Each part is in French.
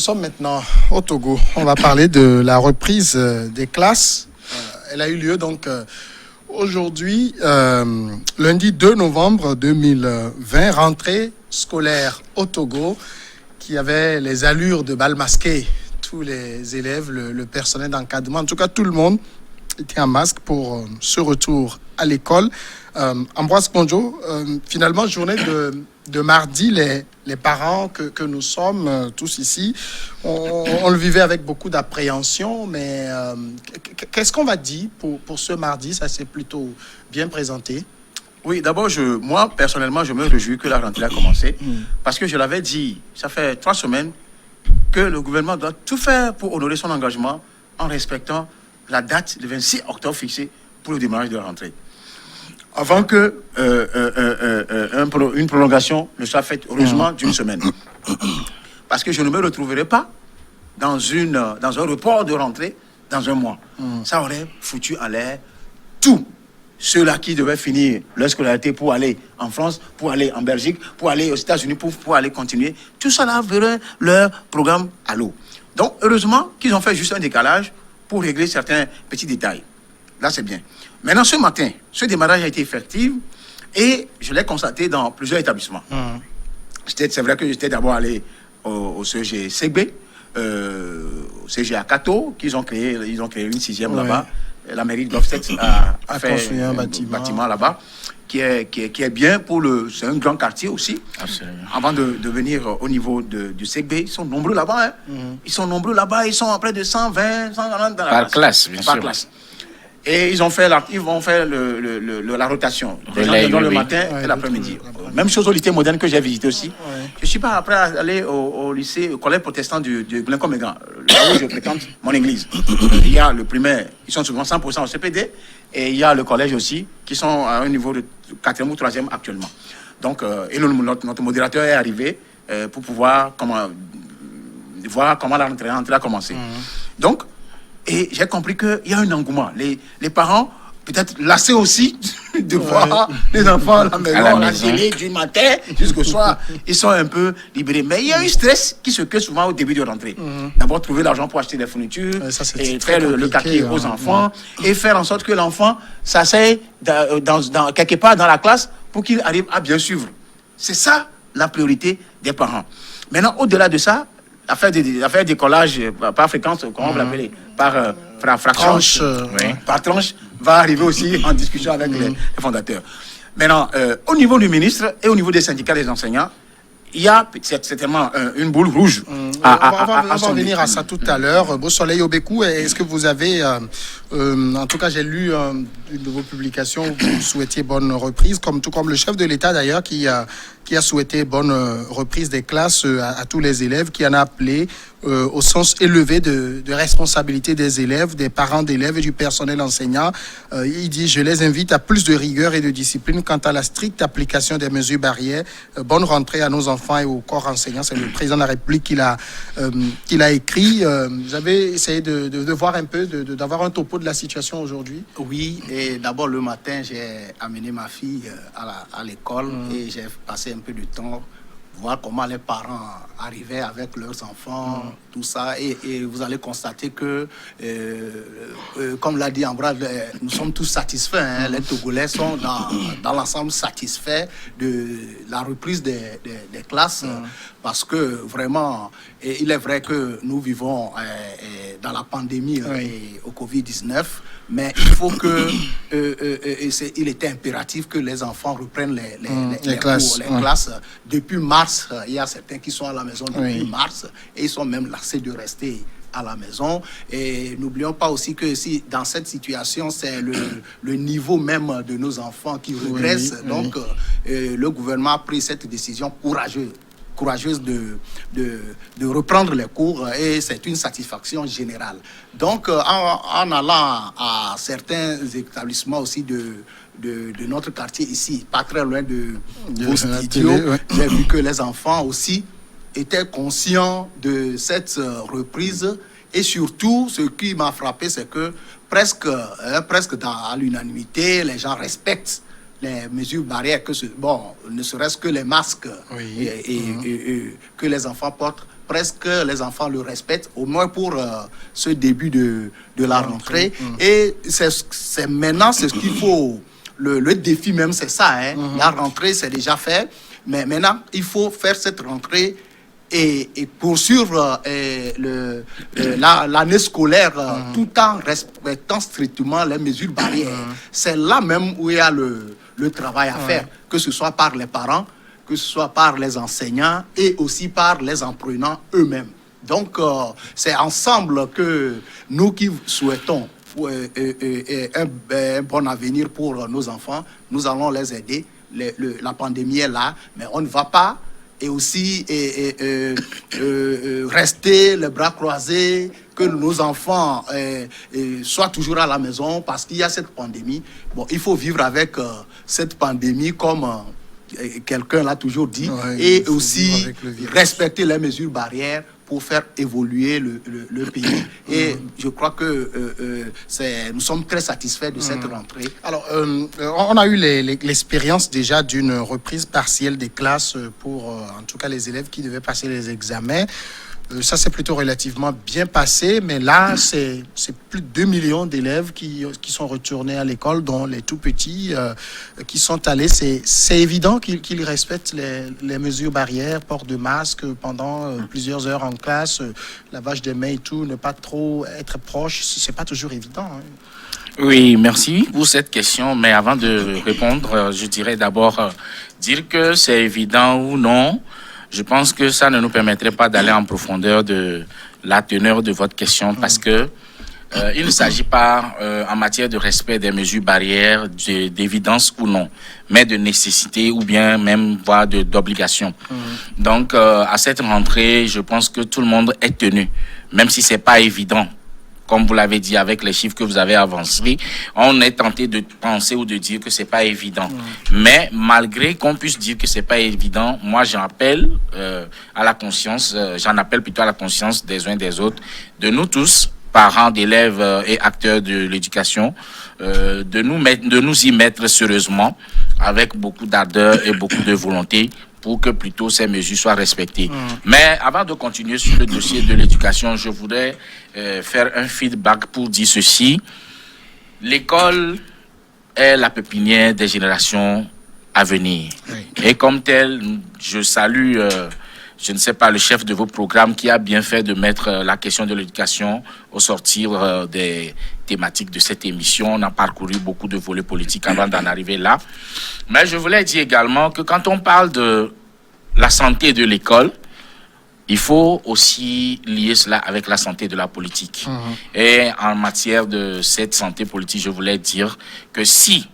sommes maintenant au Togo. On va parler de la reprise des classes. Elle a eu lieu donc aujourd'hui, lundi 2 novembre 2020, rentrée scolaire au Togo, qui avait les allures de bal masqué. Tous les élèves, le personnel d'encadrement, en tout cas tout le monde était en masque pour ce retour à l'école. Ambroise Ponjo, finalement, journée de mardi, les parents que nous sommes tous ici, on le vivait avec beaucoup d'appréhension, mais qu'est-ce qu'on va dire pour ce mardi? Ça s'est plutôt bien présenté. Oui, d'abord, moi, personnellement, je me réjouis que la rentrée a commencé, parce que je l'avais dit, ça fait 3 semaines, que le gouvernement doit tout faire pour honorer son engagement en respectant la date du 26 octobre fixée pour le démarrage de la rentrée. Avant que une prolongation ne soit faite, heureusement, d'une semaine. Parce que je ne me retrouverai pas dans un report de rentrée dans un mois. Ça aurait foutu en l'air tout. Ceux-là qui devaient finir leur scolarité pour aller en France, pour aller en Belgique, pour aller aux États-Unis, pour aller continuer, tout ça là verrait leur programme à l'eau. Donc, heureusement qu'ils ont fait juste un décalage pour régler certains petits détails. Là, c'est bien. Maintenant, ce matin, ce démarrage a été effectif et je l'ai constaté dans plusieurs établissements. C'est vrai que j'étais d'abord allé au CG Segbe, au CG Akato, ils ont créé une 6e là-bas. La mairie de Lofset a fait construit un bâtiment là-bas qui est bien c'est un grand quartier aussi. Absolument. Avant de venir au niveau du Segbe, ils sont nombreux là-bas. Ils sont nombreux là-bas, ils sont à près de 120, 140 dans la classe, bien sûr. Classe. Et ils vont faire la rotation. Dans le matin et l'après-midi. Même chose au lycée moderne que j'ai visité aussi. Je suis pas après aller au lycée, au collège protestant du Glencoe-Mégan, là où je fréquente mon église. Il y a le primaire, ils sont souvent 100% au CPD, et il y a le collège aussi, qui sont à un niveau de 4e ou 3e actuellement. Donc, et notre modérateur est arrivé pour pouvoir voir comment la rentrée a commencé. Donc, et j'ai compris qu'il y a un engouement. Les parents, peut-être lassés aussi de voir les enfants à la télé du matin jusqu'au soir. Ils sont un peu libérés. Mais il y a un stress qui se crée souvent au début de rentrée. D'abord, trouver l'argent pour acheter des fournitures, et faire le cahier aux enfants, et faire en sorte que l'enfant s'asseye quelque part dans la classe pour qu'il arrive à bien suivre. C'est ça la priorité des parents. Maintenant, au-delà de ça, l'affaire d'écolage par fréquence, comment vous l'appelez, par fraction, par tranche, va arriver aussi en discussion avec les fondateurs. Maintenant, au niveau du ministre et au niveau des syndicats des enseignants, il y a certainement une boule rouge. On va revenir à ça tout à l'heure. Beau Soleil Obekou, est-ce que vous avez, en tout cas j'ai lu une de vos publications où vous souhaitiez bonne reprise, tout comme le chef de l'État d'ailleurs qui a souhaité bonne reprise des classes à tous les élèves, qui en a appelé au sens élevé de responsabilité des élèves, des parents d'élèves et du personnel enseignant. Il dit: je les invite à plus de rigueur et de discipline quant à la stricte application des mesures barrières. Bonne rentrée à nos enfants et au corps enseignant. C'est le président de la République qui l'a écrit. Vous avez essayé de voir un peu, d'avoir un topo de la situation aujourd'hui? Oui, et d'abord le matin, j'ai amené ma fille à l'école et j'ai passé un peu de temps voir comment les parents arrivaient avec leurs enfants, tout ça. Et vous allez constater que, comme l'a dit Ambroise, nous sommes tous satisfaits. Les Togolais sont dans l'ensemble satisfaits de la reprise des classes. Parce que vraiment, il est vrai que nous vivons dans la pandémie au Covid-19, mais il faut que, il était impératif que les enfants reprennent les classes. Depuis mars, il y a certains qui sont à la maison depuis mars, et ils sont même lassés de rester à la maison. Et n'oublions pas aussi que si dans cette situation, c'est le niveau même de nos enfants qui régresse. Donc, le gouvernement a pris cette décision courageuse de reprendre les cours, et c'est une satisfaction générale. Donc, en allant à certains établissements aussi de notre quartier ici, pas très loin de vos studios, j'ai vu que les enfants aussi étaient conscients de cette reprise. Et surtout, ce qui m'a frappé, c'est que presque à l'unanimité, les gens respectent les mesures barrières, ne serait-ce que les masques que les enfants portent. presque les enfants le respectent, au moins pour ce début de la rentrée. Et c'est maintenant, c'est ce qu'il faut, le défi même, c'est ça. Hein. La rentrée, c'est déjà fait, mais maintenant, il faut faire cette rentrée et poursuivre l'année scolaire tout en respectant strictement les mesures barrières. C'est là même où il y a le travail à faire, que ce soit par les parents, que ce soit par les enseignants et aussi par les apprenants eux-mêmes. Donc, c'est ensemble que nous qui souhaitons un bon avenir pour nos enfants, nous allons les aider. La pandémie est là, mais on ne va pas et aussi rester les bras croisés, que nos enfants soient toujours à la maison parce qu'il y a cette pandémie. Bon, il faut vivre avec cette pandémie comme quelqu'un l'a toujours dit, et aussi respecter les mesures barrières pour faire évoluer le pays. Et je crois que nous sommes très satisfaits de cette rentrée. Alors, on a eu l'expérience déjà d'une reprise partielle des classes pour, en tout cas, les élèves qui devaient passer les examens. Ça s'est plutôt relativement bien passé, mais là, c'est plus de 2 millions d'élèves qui sont retournés à l'école, dont les tout petits qui sont allés. C'est évident qu'ils respectent les mesures barrières, port de masque pendant plusieurs heures en classe, lavage des mains et tout, ne pas trop être proche, c'est pas toujours évident. Hein. Oui, merci pour cette question, mais avant de répondre, je dirais d'abord dire que c'est évident ou non. Je pense que ça ne nous permettrait pas d'aller en profondeur de la teneur de votre question parce que il ne s'agit pas en matière de respect des mesures barrières d'évidence ou non, mais de nécessité ou bien même voire d'obligation. Donc à cette rentrée, je pense que tout le monde est tenu, même si c'est pas évident. Comme vous l'avez dit avec les chiffres que vous avez avancés, on est tenté de penser ou de dire que c'est pas évident. Mais malgré qu'on puisse dire que c'est pas évident, moi j'en appelle à la conscience, j'en appelle plutôt à la conscience des uns des autres, de nous tous, parents d'élèves et acteurs de l'éducation, de nous y mettre sérieusement, avec beaucoup d'ardeur et beaucoup de volonté, pour que plutôt ces mesures soient respectées. Mais avant de continuer sur le dossier de l'éducation, je voudrais faire un feedback pour dire ceci. L'école est la pépinière des générations à venir. Et comme tel, je salue, je ne sais pas, le chef de vos programmes qui a bien fait de mettre la question de l'éducation au sortir des thématiques de cette émission. On a parcouru beaucoup de volets politiques avant d'en arriver là. Mais je voulais dire également que quand on parle de la santé de l'école, il faut aussi lier cela avec la santé de la politique. Et en matière de cette santé politique, je voulais dire que si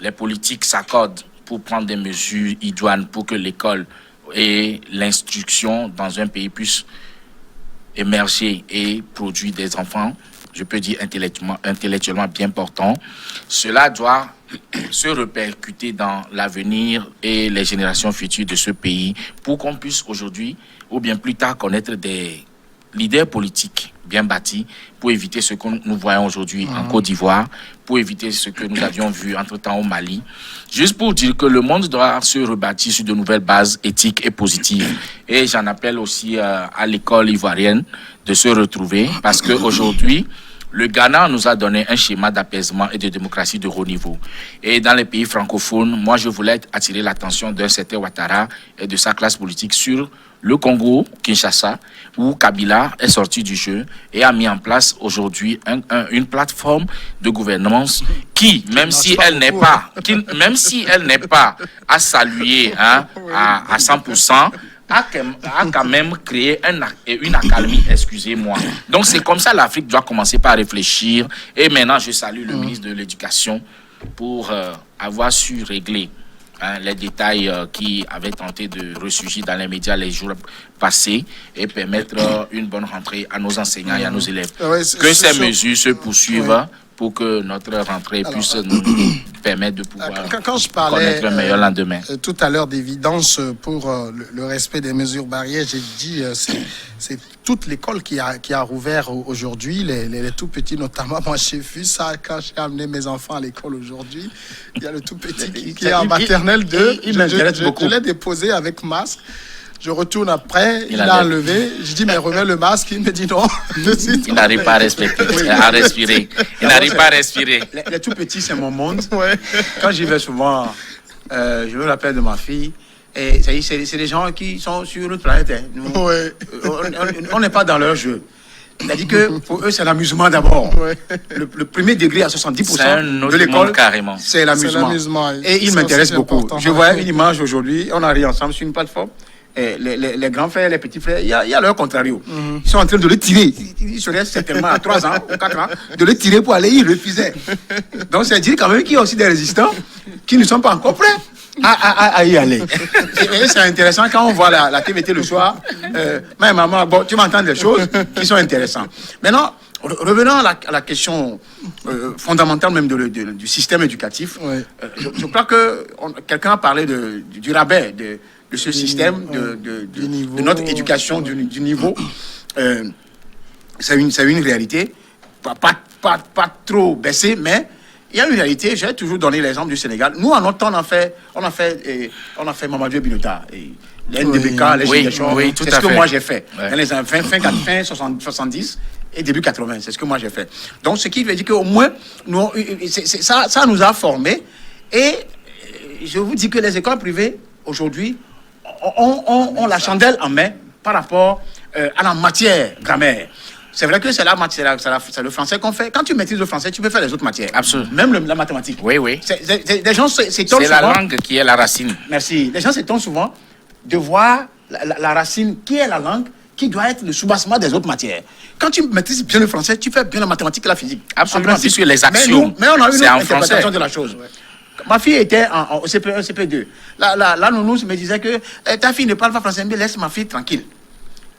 les politiques s'accordent pour prendre des mesures idoines pour que l'école et l'instruction dans un pays puissent émerger et produire des enfants, je peux dire intellectuellement bien portants, cela doit se répercuter dans l'avenir et les générations futures de ce pays pour qu'on puisse aujourd'hui ou bien plus tard connaître des leaders politiques bien bâtis pour éviter ce que nous voyons aujourd'hui en Côte d'Ivoire, pour éviter ce que nous avions vu entre-temps au Mali. Juste pour dire que le monde doit se rebâtir sur de nouvelles bases éthiques et positives. Et j'en appelle aussi à l'école ivoirienne de se retrouver parce qu'aujourd'hui, le Ghana nous a donné un schéma d'apaisement et de démocratie de haut niveau. Et dans les pays francophones, moi je voulais attirer l'attention d'un certain Ouattara et de sa classe politique sur le Congo, Kinshasa, où Kabila est sorti du jeu et a mis en place aujourd'hui une plateforme de gouvernance qui, même si elle n'est pas à saluer à 100%, a quand même créé une accalmie, excusez-moi. Donc c'est comme ça l'Afrique doit commencer par réfléchir. Et maintenant, je salue le ministre de l'Éducation pour avoir su régler les détails qui avaient tenté de ressurgir dans les médias les jours passés et permettre une bonne rentrée à nos enseignants et à nos élèves. Que ces mesures se poursuivent pour que notre rentrée puisse nous permettre de pouvoir quand je parlais, connaître un meilleur lendemain. Tout à l'heure d'évidence pour le respect des mesures barrières, j'ai dit c'est toute l'école qui a rouvert aujourd'hui, les tout petits notamment. Moi, j'ai vu ça quand j'ai amené mes enfants à l'école aujourd'hui. Il y a le tout petit qui est en maternelle 2. Je l'ai déposé avec masque. Je retourne après, il a enlevé. Je dis, mais remets le masque. Il me dit non. Il n'arrive pas à respirer. Il n'arrive pas à respirer. Les tout petits, c'est mon monde. Ouais. Quand j'y vais souvent, je me rappelle de ma fille. Et c'est des gens qui sont sur notre planète. Hein. Nous, on n'est pas dans leur jeu. C'est-à-dire que pour eux, c'est l'amusement d'abord. Ouais. Le premier degré à 70% de l'école, c'est l'amusement. Et ils m'intéressent beaucoup. Je vois une image aujourd'hui, on arrive ensemble sur une plateforme. Et les grands frères, les petits frères, il y a leur contrario. Ils sont en train de le tirer. Ils seraient certainement à 3 ans ou 4 ans de le tirer pour aller, ils refusaient. Donc, c'est dire quand même qu'il y a aussi des résistants qui ne sont pas encore prêts à y aller. Et c'est intéressant quand on voit la TVT le soir. Mais maman, bon, tu m'entends des choses qui sont intéressantes. Maintenant, revenons à la question fondamentale même du système éducatif. Ouais. Je crois que quelqu'un a parlé du rabais de ce système, de notre éducation, du niveau. C'est une réalité, pas trop baissée, mais il y a une réalité. J'ai toujours donné l'exemple du Sénégal. Nous, en notre temps, on a fait Mamadou Binouta, les NDBK, les Générations. Oui, c'est ce que moi j'ai fait. Ouais. Dans les fin 70 et début 80, c'est ce que moi j'ai fait. Donc, ce qui veut dire qu'au moins, ça nous a formés. Et je vous dis que les écoles privées, aujourd'hui, ont la chandelle en main par rapport à la matière grammaire. C'est vrai que c'est le français qu'on fait. Quand tu maîtrises le français, tu peux faire les autres matières. Absolument. Même la mathématique. Oui. Les gens s'étonnent souvent. C'est la langue qui est la racine. Merci. Les gens s'étonnent souvent de voir la racine qui est la langue, qui doit être le soubassement des autres matières. Quand tu maîtrises bien le français, tu fais bien la mathématique et la physique. Absolument. Puisque les actions, mais on a une interprétation de la chose. Ouais. Ma fille était au CP1, CP2. La nounou me disait que ta fille ne parle pas français, mais laisse ma fille tranquille.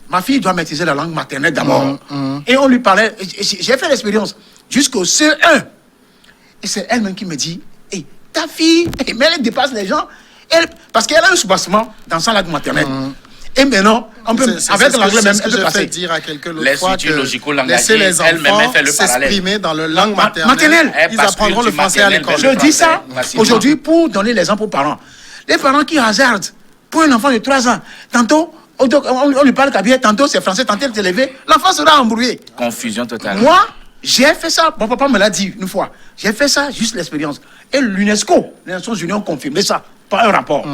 Ma fille doit maîtriser la langue maternelle d'abord. Et on lui parlait. J'ai fait l'expérience jusqu'au CE1. Et c'est elle-même qui me dit, hey, ta fille, mais elle dépasse les gens. Parce qu'elle a un soubassement dans sa langue maternelle. Et maintenant, on peut, avec l'anglais même, elle peut passer. Dire à quelqu'un l'autre les fois que laisser les enfants s'exprimer dans leur langue maternelle. Ils apprendront le français à l'école. Je dis ça aujourd'hui pour donner l'exemple aux parents. Les parents qui hasardent pour un enfant de 3 ans, tantôt, on lui parle kabyle, tantôt c'est français, tantôt c'est élevé, l'enfant sera embrouillé. Confusion totale. Moi, j'ai fait ça, mon papa me l'a dit une fois, j'ai fait ça, juste l'expérience. Et l'UNESCO, les Nations Unies ont confirmé ça par un rapport.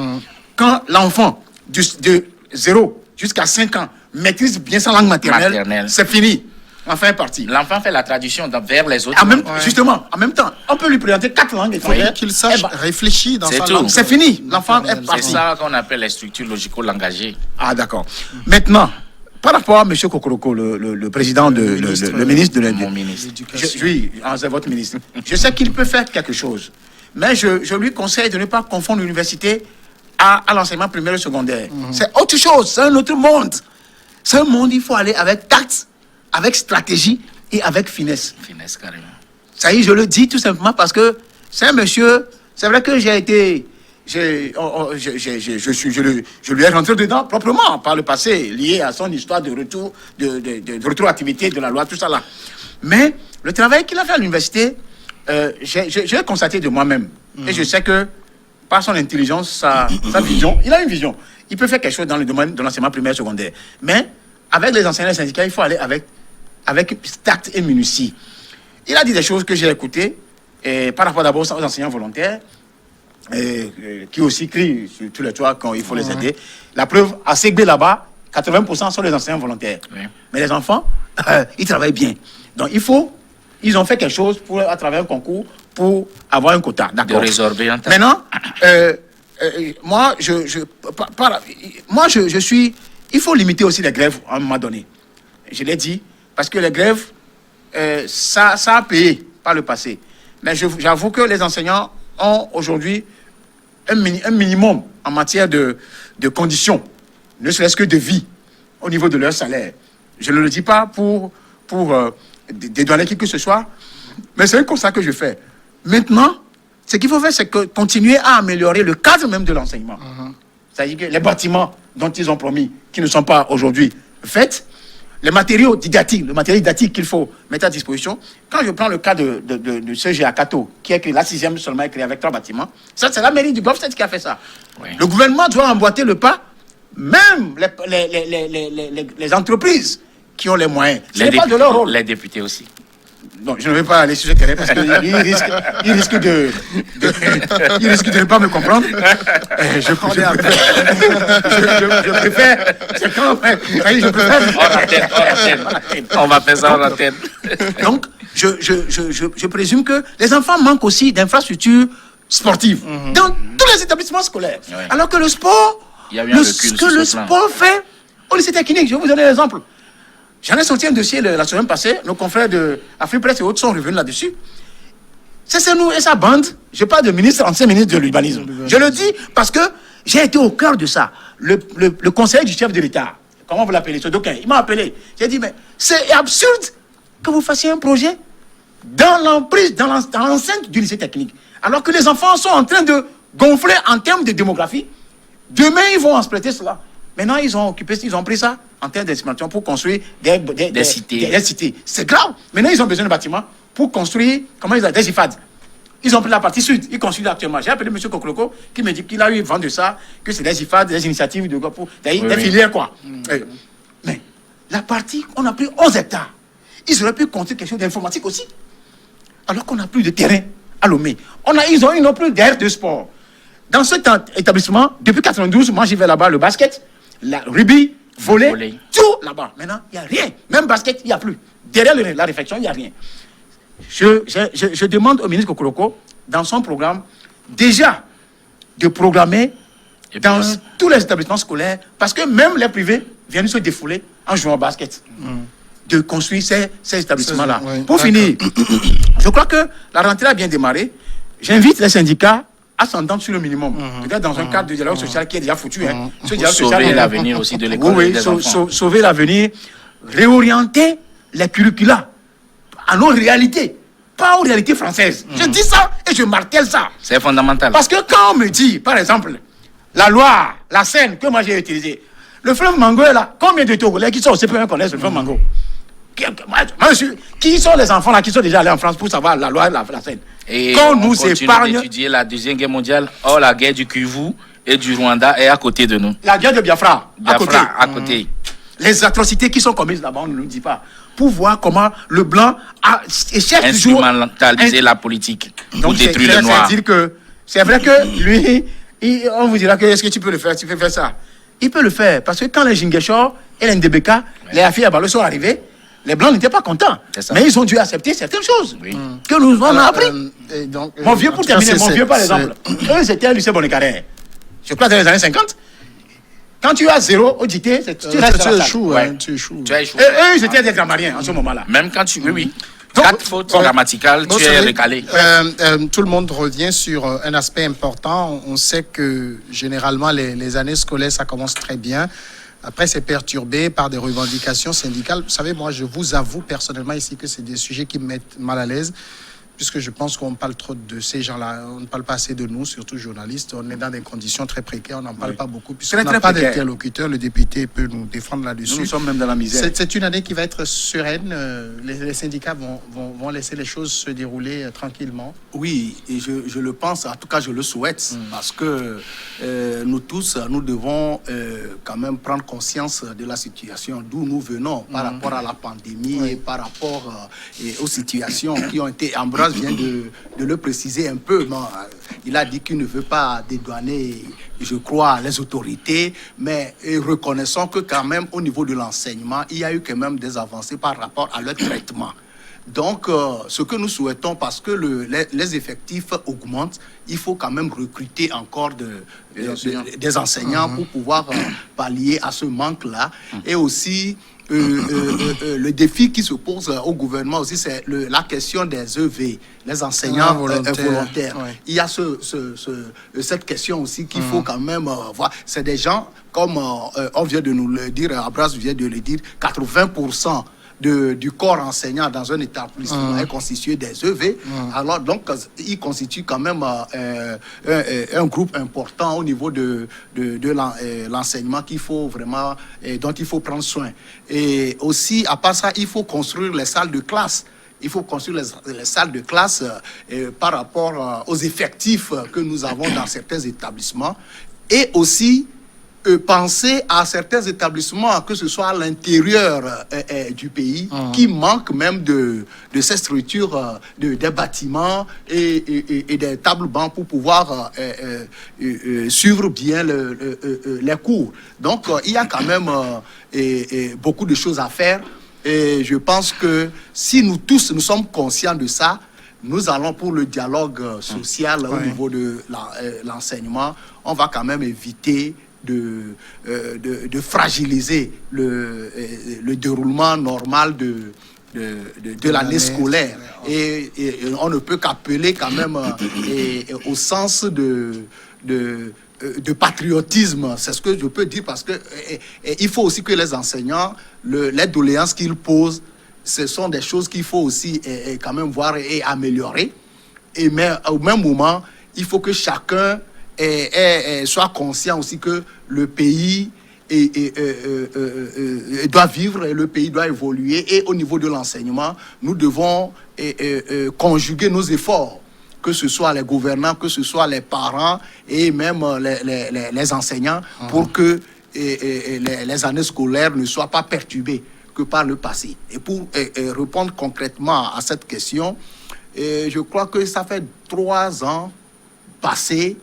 Quand l'enfant de 0 jusqu'à 5 ans maîtrise bien sa langue maternelle. C'est fini. L'enfant est parti. L'enfant fait la traduction vers les autres. Justement, en même temps, on peut lui présenter 4 langues. Il faudrait qu'il sache réfléchir dans sa langue. C'est fini. L'enfant est parti. C'est ça qu'on appelle les structures logico-langagées. Ah, d'accord. Maintenant, par rapport à M. Kokoroko, le président, le ministre de mon ministre. Oui, c'est votre ministre. Je sais qu'il peut faire quelque chose. Mais je lui conseille de ne pas confondre l'université à l'enseignement primaire et secondaire. C'est autre chose, c'est un autre monde. C'est un monde, il faut aller avec tact, avec stratégie et avec finesse. Finesse, carrément. Ça y est, je le dis tout simplement parce que c'est un monsieur, c'est vrai que je lui ai rentré dedans proprement par le passé, lié à son histoire de retour, de retroactivité de la loi, tout ça là. Mais le travail qu'il a fait à l'université, j'ai constaté de moi-même. Et je sais que par son intelligence, sa vision, il a une vision. Il peut faire quelque chose dans le domaine de l'enseignement primaire et secondaire. Mais avec les enseignants syndicats, il faut aller avec tact et minutie. Il a dit des choses que j'ai écoutées, par rapport d'abord aux enseignants volontaires, qui aussi crient sur tous les toits quand il faut les aider. La preuve, à Ségbé là-bas, 80% sont les enseignants volontaires. Oui. Mais les enfants, ils travaillent bien. Donc ils ont fait quelque chose à travers un concours pour avoir un quota. D'accord. De résorber un temps. Maintenant, moi, il faut limiter aussi les grèves à un moment donné. Je l'ai dit, parce que les grèves, ça a payé par le passé. Mais j'avoue que les enseignants ont aujourd'hui un minimum en matière de conditions, ne serait-ce que de vie, au niveau de leur salaire. Je ne le dis pas pour dédouaner qui que ce soit, mais c'est un constat que je fais. Maintenant, ce qu'il faut faire, c'est continuer à améliorer le cadre même de l'enseignement. C'est-à-dire que les bâtiments dont ils ont promis, qui ne sont pas aujourd'hui faits, les matériaux didactiques, le matériel didactique qu'il faut mettre à disposition. Quand je prends le cas de CG à Kato, qui est créé, la 6e seulement est créée avec 3 bâtiments, ça c'est la mairie du Golfe qui a fait ça. Oui. Le gouvernement doit emboîter le pas même les entreprises qui ont les moyens. Ce n'est pas de leur rôle. Les députés aussi. Non, je ne vais pas aller sur ce terrain parce qu'il risque de ne pas me comprendre. Je préfère. C'est quand je préfère. On va faire ça en antenne. Donc, je présume que les enfants manquent aussi d'infrastructures sportives dans tous les établissements scolaires. Oui. Alors que le sport, sport fait au lycée technique. Je vais vous donner un exemple. J'en ai sorti un dossier la semaine passée. Nos confrères de Afrique Presse et autres sont revenus là-dessus. C'est nous et sa bande. Je parle de ancien ministre de l'urbanisme. Je le dis parce que j'ai été au cœur de ça. Le conseiller du chef de l'État, comment vous l'appelez, ce document, il m'a appelé. J'ai dit, mais c'est absurde que vous fassiez un projet dans l'emprise, dans l'enceinte du lycée technique. Alors que les enfants sont en train de gonfler en termes de démographie. Demain, ils vont exploiter cela. Maintenant, ils ont pris ça en termes d'estimation pour construire des cités. C'est grave. Maintenant, ils ont besoin de bâtiments pour construire, des IFAD. Ils ont pris la partie sud, ils construisent actuellement. J'ai appelé M. Kokloko qui me dit qu'il a eu vent de ça, que c'est des IFAD, des initiatives des filières, quoi. Mais la partie, on a pris 11 hectares. Ils auraient pu construire quelque chose d'informatique aussi. Alors qu'on n'a plus de terrain à Lomé. Ils n'ont plus d'air de sport. Dans cet établissement, depuis 92, moi j'y vais là-bas, le basket, la rugby, volley, tout là-bas. Maintenant, il n'y a rien. Même basket, il n'y a plus. Derrière la réflexion, il n'y a rien. Je demande au ministre Kokoloko, dans son programme, déjà de programmer dans tous les établissements scolaires, parce que même les privés viennent se défouler en jouant au basket. De construire ces établissements-là. Pour finir, je crois que la rentrée a bien démarré. J'invite les syndicats à s'entendre sur le minimum. Peut-être dans un cadre de dialogue social qui est déjà foutu. Sauver l'avenir aussi de l'école. Oui, sauver l'avenir, réorienter les curricula à nos réalités, pas aux réalités françaises. Je dis ça et je martèle ça. C'est fondamental. Parce que quand on me dit, par exemple, la Loire, la Seine, que moi j'ai utilisée, le fleuve Mango est là. Combien de Togolais qui sont au CP1 connaissent le fleuve Mango? Qui sont les enfants là qui sont déjà allés en France pour savoir la Loire, la Seine? Et quand on continue d'étudier la Deuxième Guerre mondiale, la guerre du Kivu et du Rwanda est à côté de nous. La guerre de Biafra à côté. Les atrocités qui sont commises là-bas, on ne nous dit pas. Pour voir comment le blanc cherche toujours... Instrumentaliser la politique pour détruire le noir. C'est vrai que lui, on vous dira que est-ce que tu peux le faire, tu peux faire ça. Il peut le faire, parce que quand les Jingueshor et les Ndebeka, les Afia Abalo sont arrivés, les Blancs n'étaient pas contents. Mais ils ont dû accepter certaines choses que nous avons appris. Mon vieux, pour terminer, mon vieux, par exemple, eux, c'était un lycée Bonnecarrère. Je crois dans les années 50. Quand tu as 0 au dicté, tu échoues. Tu échoues. Et eux, ils étaient des grammairiens en ce moment-là. Même quand tu... Oui. 4 fautes grammaticales, tu es recalé. Tout le monde revient sur un aspect important. On sait que généralement, les années scolaires, ça commence très bien. Après, c'est perturbé par des revendications syndicales. Vous savez, moi, je vous avoue personnellement ici que c'est des sujets qui me mettent mal à l'aise, puisque je pense qu'on parle trop de ces gens-là. On ne parle pas assez de nous, surtout journalistes. On est dans des conditions très précaires. On n'en parle pas beaucoup, puisqu'on n'a pas d'interlocuteur. Le député peut nous défendre là-dessus. Nous sommes même dans la misère. C'est une année qui va être sereine. Les syndicats vont laisser les choses se dérouler tranquillement. Oui, et je le pense. En tout cas, je le souhaite. Parce que nous tous, nous devons quand même prendre conscience de la situation d'où nous venons par rapport à la pandémie et par rapport aux situations qui ont été... Ambroise vient de le préciser un peu. Non, il a dit qu'il ne veut pas dédouaner, je crois, les autorités, mais reconnaissons que quand même au niveau de l'enseignement, il y a eu quand même des avancées par rapport à leur traitement. Donc, ce que nous souhaitons, parce que les effectifs augmentent, il faut quand même recruter encore des enseignants pour pouvoir pallier à ce manque-là. Et aussi... le défi qui se pose au gouvernement aussi, c'est la question des EV, les enseignants volontaires. Ouais. Il y a cette question aussi qu'il faut quand même voir. C'est des gens, comme on vient de nous le dire, Abras vient de le dire, 80% du corps enseignant dans un établissement est constitué des EV. Alors, donc, il constitue quand même un groupe important au niveau de l'enseignement qu'il faut vraiment, dont il faut prendre soin. Et aussi, à part ça, il faut construire les salles de classe. Il faut construire les salles de classe par rapport aux effectifs que nous avons dans certains établissements. Et aussi, penser à certains établissements, que ce soit à l'intérieur du pays, qui manquent même de ces structures, des bâtiments et des tables-bancs pour pouvoir suivre bien les cours. Donc, il y a quand même beaucoup de choses à faire. Et je pense que si nous tous, nous sommes conscients de ça, nous allons pour le dialogue social au niveau de l'enseignement. On va quand même éviter de fragiliser le déroulement normal de l'année scolaire. Et on ne peut qu'appeler quand même au sens de patriotisme. C'est ce que je peux dire, parce que il faut aussi que les enseignants, les doléances qu'ils posent, ce sont des choses qu'il faut aussi quand même voir et améliorer. Mais au même moment, il faut que chacun soit conscient aussi que le pays doit vivre, et le pays doit évoluer. Et au niveau de l'enseignement, nous devons conjuguer nos efforts, que ce soit les gouvernants, que ce soit les parents et même les enseignants, pour que les années scolaires ne soient pas perturbées que par le passé. Et pour répondre concrètement à cette question, je crois que ça fait 3 ans passés,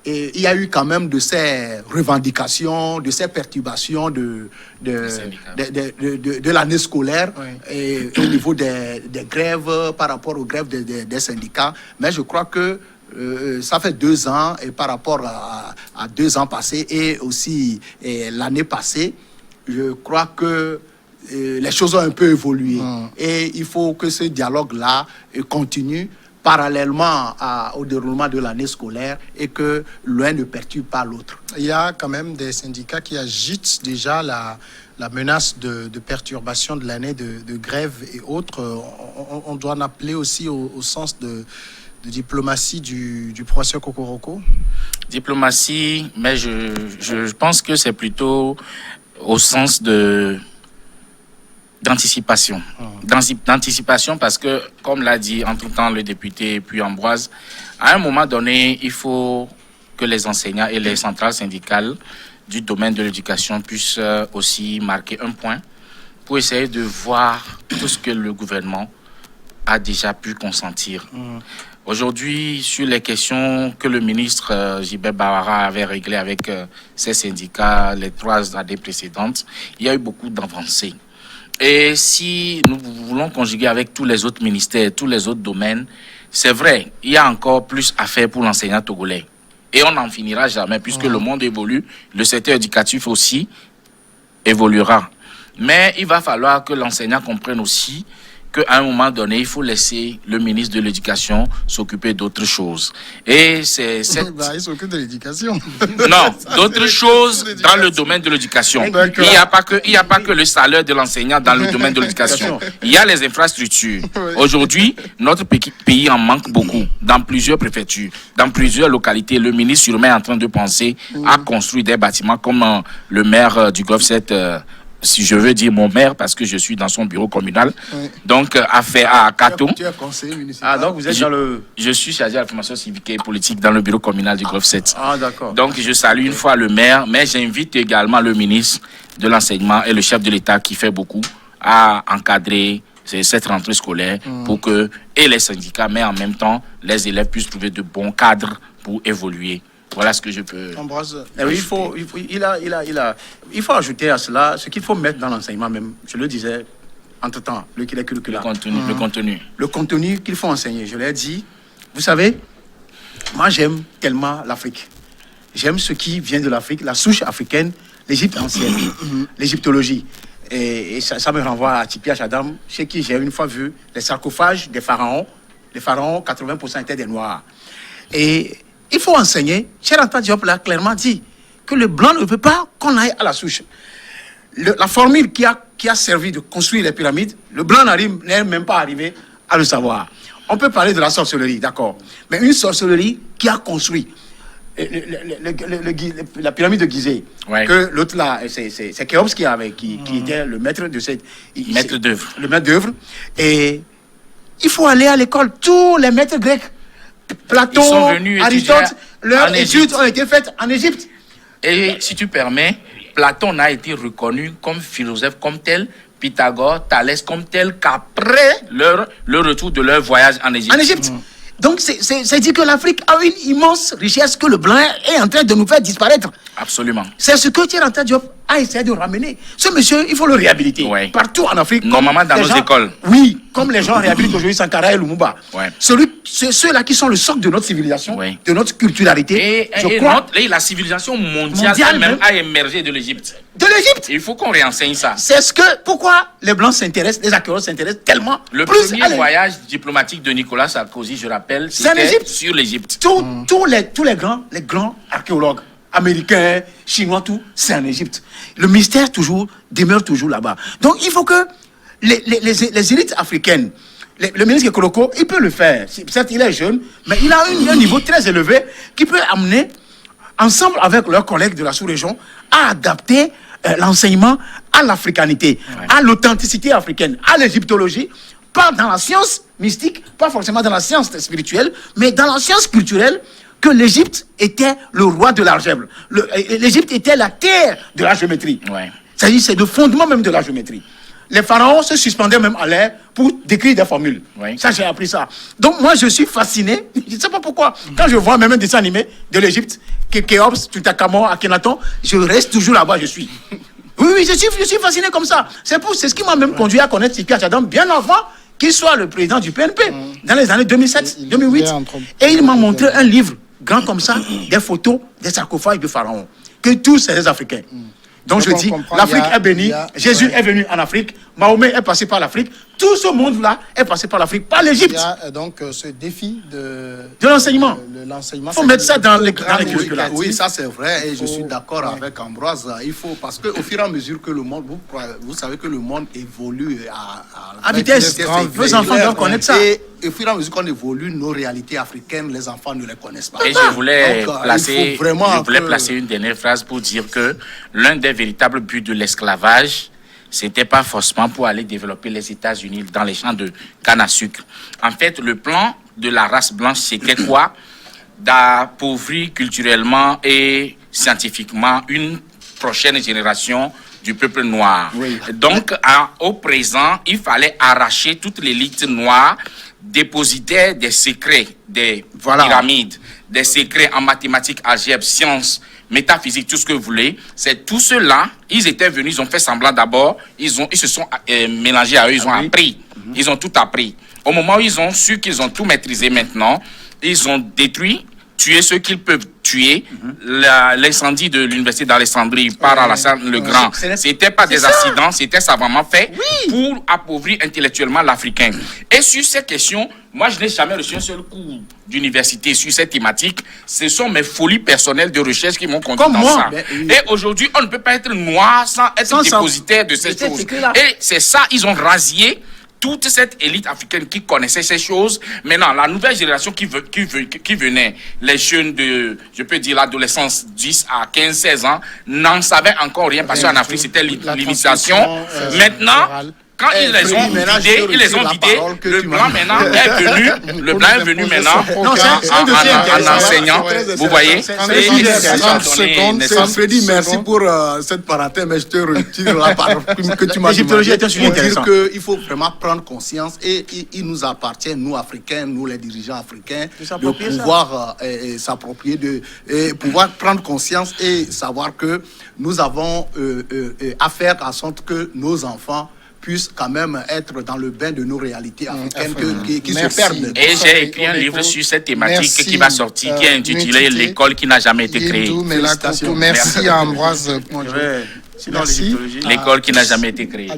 et il y a eu quand même de ces revendications, de ces perturbations de l'année scolaire, et au niveau des grèves, par rapport aux grèves des syndicats. Mais je crois que ça fait 2 ans, et par rapport à 2 ans passés et aussi l'année passée, je crois que les choses ont un peu évolué. Et il faut que ce dialogue-là continue parallèlement au déroulement de l'année scolaire, et que l'un ne perturbe pas l'autre. Il y a quand même des syndicats qui agitent déjà la menace de perturbation de l'année, de grève et autres. On doit en appeler aussi au sens de diplomatie du professeur Kokoroko. Diplomatie, mais je pense que c'est plutôt au sens d'anticipation. D'anticipation, parce que, comme l'a dit entre-temps le député puis Ambroise, à un moment donné, il faut que les enseignants et les centrales syndicales du domaine de l'éducation puissent aussi marquer un point pour essayer de voir tout ce que le gouvernement a déjà pu consentir. Aujourd'hui, sur les questions que le ministre Gilbert Bawara avait réglées avec ses syndicats les 3 années précédentes, il y a eu beaucoup d'avancées. Et si nous voulons conjuguer avec tous les autres ministères, tous les autres domaines, c'est vrai, il y a encore plus à faire pour l'enseignant togolais. Et on n'en finira jamais, puisque le monde évolue, le secteur éducatif aussi évoluera. Mais il va falloir que l'enseignant comprenne aussi qu'à un moment donné, il faut laisser le ministre de l'Éducation s'occuper d'autres choses. Et c'est cette... il s'occupe de l'éducation. Non, d'autres choses dans le domaine de l'éducation. Il n'y a pas que le salaire de l'enseignant dans le domaine de l'éducation. Il y a les infrastructures. Aujourd'hui, notre pays en manque beaucoup. Dans plusieurs préfectures, dans plusieurs localités, le ministre sûrement est en train de penser à construire des bâtiments comme le maire du Golfe 7, si je veux dire mon maire, parce que je suis dans son bureau communal, donc à Kato. Tu es conseiller municipal. Donc vous êtes dans le... Je suis chargé de la formation civique et politique dans le bureau communal du Golfe 7. D'accord. Donc je salue une fois le maire, mais j'invite également le ministre de l'enseignement et le chef de l'État qui fait beaucoup à encadrer cette rentrée scolaire pour que et les syndicats, mais en même temps les élèves puissent trouver de bons cadres pour évoluer. Voilà ce que je peux... Ambroise, Oui, il faut ajouter à cela ce qu'il faut mettre dans l'enseignement même. Je le disais entre-temps, le curriculum. Le contenu qu'il faut enseigner. Je l'ai dit. Vous savez, moi j'aime tellement l'Afrique. J'aime ce qui vient de l'Afrique, la souche africaine, l'Égypte ancienne, l'égyptologie. Et ça me renvoie à Tipi Achadam, chez qui j'ai une fois vu les sarcophages des pharaons. Les pharaons, 80% étaient des Noirs. Et il faut enseigner. Cheikh Anta Diop l'a clairement dit, que le blanc ne veut pas qu'on aille à la souche. La formule qui a servi de construire les pyramides, le blanc n'est même pas arrivé à le savoir. On peut parler de la sorcellerie, d'accord. Mais une sorcellerie qui a construit la pyramide de Gizeh, que l'autre là, c'est Khéops qui était le maître de cette... Maître d'œuvre. Le maître d'œuvre. Et il faut aller à l'école. Tous les maîtres grecs, Platon, Aristote, leurs études ont été faites en Égypte. Et si tu permets, Platon n'a été reconnu comme philosophe comme tel, Pythagore, Thalès comme tel qu'après le retour de leur voyage en Égypte. En Égypte. Donc, c'est dire que l'Afrique a une immense richesse que le blanc est en train de nous faire disparaître. Absolument. C'est ce que Thierry Anta Diop a essayé de ramener. Ce monsieur, il faut le réhabiliter. Ouais. Partout en Afrique. Normalement dans nos écoles. Oui, comme les gens réhabilitent aujourd'hui Sankara et Lumumba. Ouais. C'est ceux-là qui sont le socle de notre civilisation, Ouais. de notre culturalité. Et la civilisation mondiale même a émergé de l'Égypte. De l'Égypte. Il faut qu'on réenseigne ça. C'est pourquoi les Blancs s'intéressent, les archéologues s'intéressent tellement. Le premier voyage diplomatique de Nicolas Sarkozy, je rappelle, c'était sur l'Égypte. Tous les grands archéologues, américains, chinois, tout, c'est en Égypte. Le mystère demeure toujours là-bas. Donc il faut que les élites africaines, le ministre Koloko, il peut le faire. Certes, il est jeune, mais il a un niveau très élevé qui peut amener, ensemble avec leurs collègues de la sous-région, à adapter l'enseignement à l'africanité, à l'authenticité africaine, à l'égyptologie, pas dans la science mystique, pas forcément dans la science spirituelle, mais dans la science culturelle, que l'Égypte était le roi de l'algèbre. L'Égypte était la terre de la géométrie. Ouais. C'est-à-dire, c'est le fondement même de la géométrie. Les pharaons se suspendaient même à l'air pour décrire des formules. Oui. Ça, j'ai appris ça. Donc, moi, je suis fasciné. Je ne sais pas pourquoi. Quand je vois même un dessin animé de l'Égypte, Khéops, Tutankhamon, Akhenaton, je reste toujours là-bas, je suis. Oui, je suis fasciné comme ça. C'est ce qui m'a même conduit à connaître Siki Achadam bien avant qu'il soit le président du PNP, dans les années 2007, 2008. Et il m'a montré un livre grand comme ça, des photos des sarcophages de pharaons, que tous c'est des Africains. Donc je dis, l'Afrique est bénie, Jésus est venu en Afrique, Mahomet est passé par l'Afrique, tout ce monde-là est passé par l'Afrique, par l'Égypte. Il y a donc ce défi de l'enseignement. Il faut mettre ça dans les curricula. Oui, ça c'est vrai, et je suis d'accord avec Ambroise. Il faut, parce qu'au fur et à mesure que le monde, vous savez que le monde évolue à vitesse. Nos enfants doivent connaître ça. Et au fur et à mesure qu'on évolue, nos réalités africaines, les enfants ne les connaissent pas. Et je voulais placer une dernière phrase pour dire que l'un des véritables buts de l'esclavage, c'était pas forcément pour aller développer les États-Unis dans les champs de canne à sucre. En fait, le plan de la race blanche, c'était quoi? D'appauvrir culturellement et scientifiquement une prochaine génération du peuple noir. Oui. Donc, au présent, il fallait arracher toute l'élite noire, dépositaire des secrets des pyramides, des secrets en mathématiques, algèbre, sciences, métaphysique, tout ce que vous voulez. C'est tout cela, ils étaient venus, ils ont fait semblant d'abord, ils se sont mélangés à eux, ils ont appris, ils ont tout appris. Au moment où ils ont su qu'ils ont tout maîtrisé maintenant, ils ont détruit, tué ceux qu'ils peuvent tuer. L'incendie de l'université d'Alexandrie par Alassane le Grand, c'était pas des accidents, c'était savamment fait pour appauvrir intellectuellement l'Africain. Et sur ces questions, moi je n'ai jamais reçu un seul cours d'université sur cette thématique. Ce sont mes folies personnelles de recherche qui m'ont conduit dans ça. Et aujourd'hui, on ne peut pas être noir sans être dépositaire de ces choses. Et c'est ça, ils ont rasié toute cette élite africaine qui connaissait ces choses. Maintenant, la nouvelle génération qui venait, les jeunes de, je peux dire, l'adolescence, 10 à 15, 16 ans, n'en savaient encore rien parce qu'en Afrique, c'était l'initiation. Maintenant, quand ils les ont vidés, le blanc maintenant est venu maintenant en enseignant. Vous voyez? Freddy, merci pour cette parenthèse, mais je te retire la parole que tu m'as dit. Pour dire qu'il faut vraiment prendre conscience et il nous appartient, nous Africains, nous les dirigeants africains, de pouvoir s'approprier, de pouvoir prendre conscience et savoir que nous avons à faire en sorte que nos enfants puissent quand même être dans le bain de nos réalités africaines qui se perdent. Et j'ai écrit un livre sur cette thématique qui va sortir, qui est intitulé « L'école qui n'a jamais été créée ». Merci à Ambroise. L'école qui n'a jamais été créée.